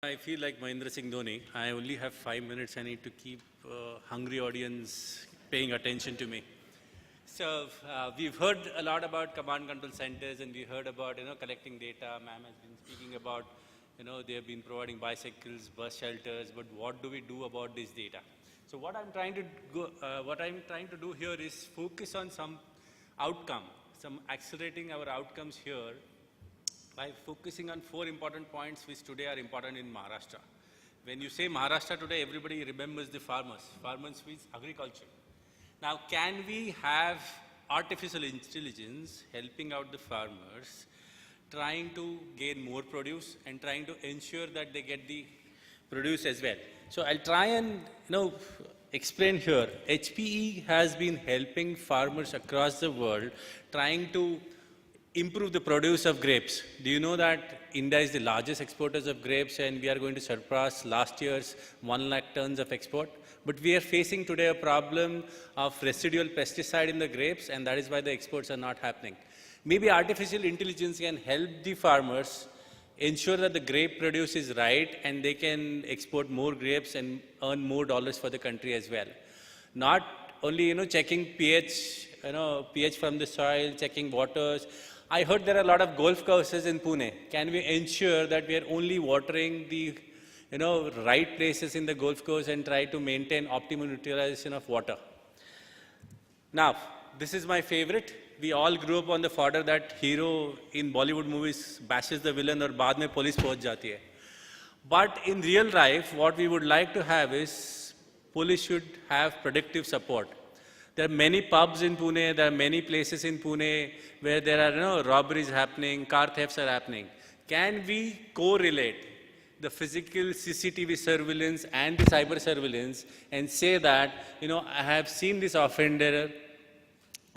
I feel like Mahendra Singh Dhoni. I only have 5 minutes. I need to keep hungry audience paying attention to me. So we've heard a lot about command control centers, and we heard about collecting data. Ma'am has been speaking about they have been providing bicycles, bus shelters. But what do we do about this data? So what I'm trying to do here is focus on some outcome, some accelerating our outcomes here by focusing on 4 important points which today are important in Maharashtra. When you say Maharashtra today, everybody remembers the farmers. Farmers means agriculture. Now, can we have artificial intelligence helping out the farmers, trying to gain more produce and trying to ensure that they get the produce as well? So I'll try and explain here. HPE has been helping farmers across the world trying to improve the produce of grapes. Do you know that India is the largest exporters of grapes, and we are going to surpass last year's 1 lakh tons of export? But we are facing today a problem of residual pesticide in the grapes, and that is why the exports are not happening. Maybe artificial intelligence can help the farmers ensure that the grape produce is right, and they can export more grapes and earn more dollars for the country as well. Not only checking pH, pH from the soil, checking waters. I heard there are a lot of golf courses in Pune. Can we ensure that we are only watering the right places in the golf course and try to maintain optimum utilization of water? Now, this is my favorite. We all grew up on the fodder that hero in Bollywood movies bashes the villain or baad mein police pahunch jati hai. But in real life, what we would like to have is police should have predictive support. There are many pubs in Pune, there are many places in Pune where there are robberies happening, car thefts are happening. Can we correlate the physical CCTV surveillance and the cyber surveillance and say that, I have seen this offender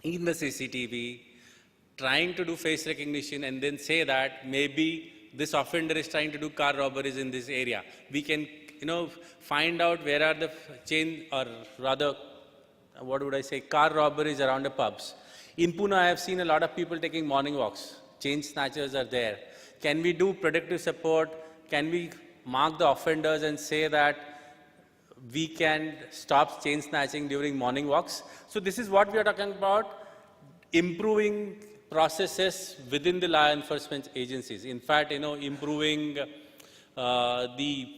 in the CCTV trying to do face recognition, and then say that maybe this offender is trying to do car robberies in this area. We can, find out where are the chain, or rather, what would I say, car robberies around the pubs. In Pune, I have seen a lot of people taking morning walks. Chain snatchers are there. Can we do predictive support? Can we mark the offenders and say that we can stop chain snatching during morning walks? So this is what we are talking about, improving processes within the law enforcement agencies. In fact, improving the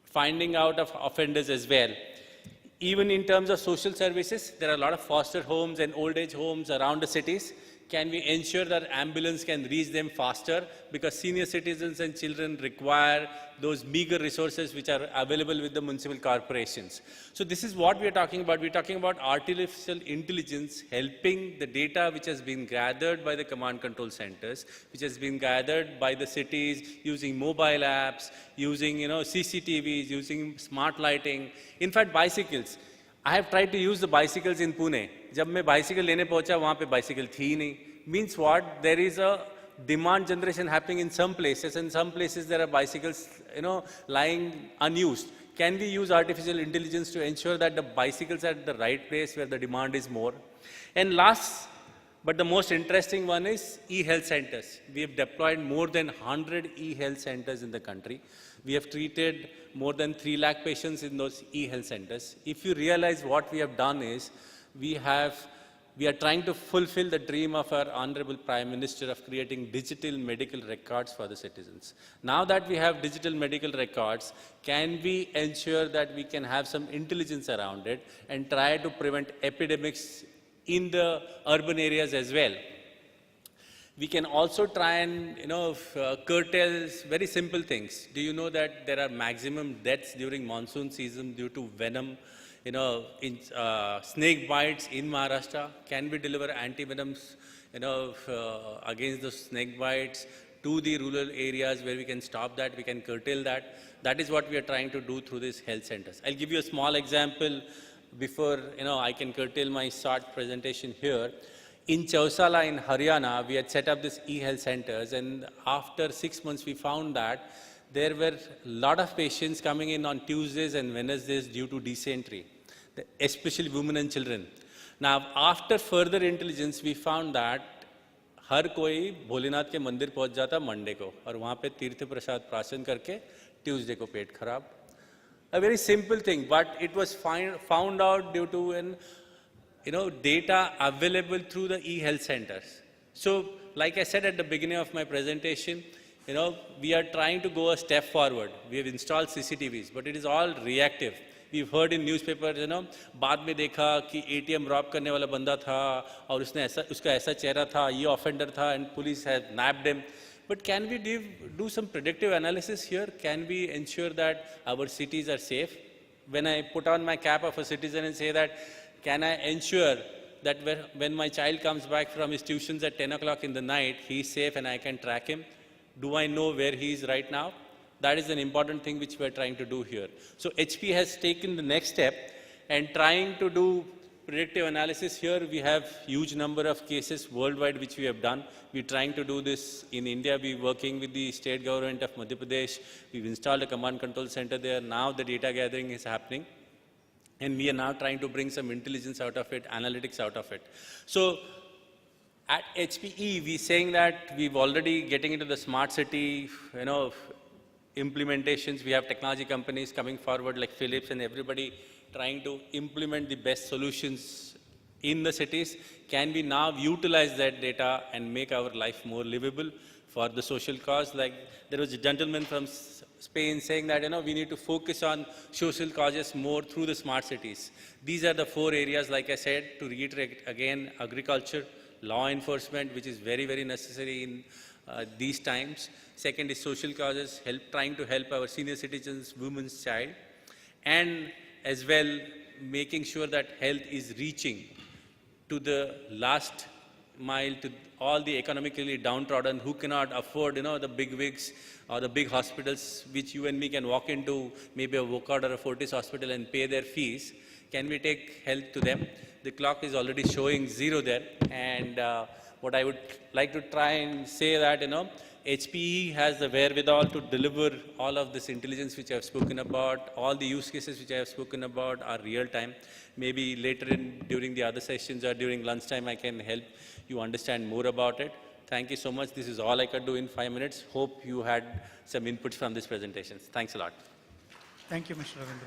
finding out of offenders as well. Even in terms of social services, there are a lot of foster homes and old age homes around the cities. Can we ensure that ambulance can reach them faster? Because senior citizens and children require those meager resources which are available with the municipal corporations. So this is what we are talking about. We're talking about artificial intelligence helping the data which has been gathered by the command control centers, which has been gathered by the cities using mobile apps, using CCTVs, using smart lighting. In fact, bicycles. I have tried to use the bicycles in Pune. जब मैं bicycle लेने पहुंचा, वहाँ पे bicycle थी ही नहीं. Means what? There is a demand generation happening in some places, and some places there are bicycles, lying unused. Can we use artificial intelligence to ensure that the bicycles are at the right place where the demand is more? And last, but the most interesting one is e-health centers. We have deployed more than 100 e-health centers in the country. We have treated more than 3 lakh patients in those e-health centers. If you realize what we have done is, we are trying to fulfill the dream of our Honorable Prime Minister of creating digital medical records for the citizens. Now that we have digital medical records, can we ensure that we can have some intelligence around it and try to prevent epidemics in the urban areas as well? We can also try and curtail very simple things. Do you know that there are maximum deaths during monsoon season due to venom? Snake bites in Maharashtra. Can we deliver anti-venoms against the snake bites to the rural areas where we can stop that, we can curtail that? That is what we are trying to do through these health centers. I'll give you a small example before I can curtail my short presentation here. In Chausala in Haryana, we had set up these e-health centers, and after 6 months we found that there were a lot of patients coming in on Tuesdays and Wednesdays due to dysentery, especially women and children. Now, after further intelligence, we found that हर कोई भोलेनाथ के मंदिर पहुंच जाता Monday को और वहाँ पे तीर्थ प्रसाद प्राशन करके Tuesday ko pet kharab. A very simple thing, but it was found out due to data available through the e-health centers. So, like I said at the beginning of my presentation, we are trying to go a step forward. We have installed CCTVs, but it is all reactive. We've heard in newspapers, बाद में देखा कि ATM Rob करने वाला बंदा था और उसका ऐसा चेहरा था, ये offender था, and police has nabbed him. But can we do some predictive analysis here? Can we ensure that our cities are safe? When I put on my cap of a citizen and say that, can I ensure that when my child comes back from his tuitions at 10 o'clock in the night, he's safe and I can track him? Do I know where he is right now? That is an important thing which we are trying to do here. So HPE has taken the next step and trying to do predictive analysis here. We have huge number of cases worldwide which we have done. We're trying to do this in India. We're working with the state government of Madhya Pradesh. We've installed a command control center there. Now the data gathering is happening. And we are now trying to bring some intelligence out of it, analytics out of it. So at HPE, we're saying that we've already getting into the smart city, implementations. We have technology companies coming forward like Philips and everybody trying to implement the best solutions in the cities. Can we now utilize that data and make our life more livable for the social cause? Like there was a gentleman from Spain saying that, we need to focus on social causes more through the smart cities. These are the 4 areas, like I said, to reiterate again, agriculture, law enforcement, which is very, very necessary in these times. Second is social causes, trying to help our senior citizens, women's child, and as well making sure that health is reaching to the last mile, to all the economically downtrodden who cannot afford, the big wigs or the big hospitals which you and me can walk into, maybe a Wockard or a Fortis hospital and pay their fees. Can we take health to them? The clock is already showing 0 there. And what I would like to try and say that, HPE has the wherewithal to deliver all of this intelligence which I have spoken about. All the use cases which I have spoken about are real time. Maybe later during the other sessions or during lunchtime, I can help you understand more about it. Thank you so much. This is all I could do in 5 minutes. Hope you had some inputs from this presentation. Thanks a lot. Thank you, Mr. Ravindra.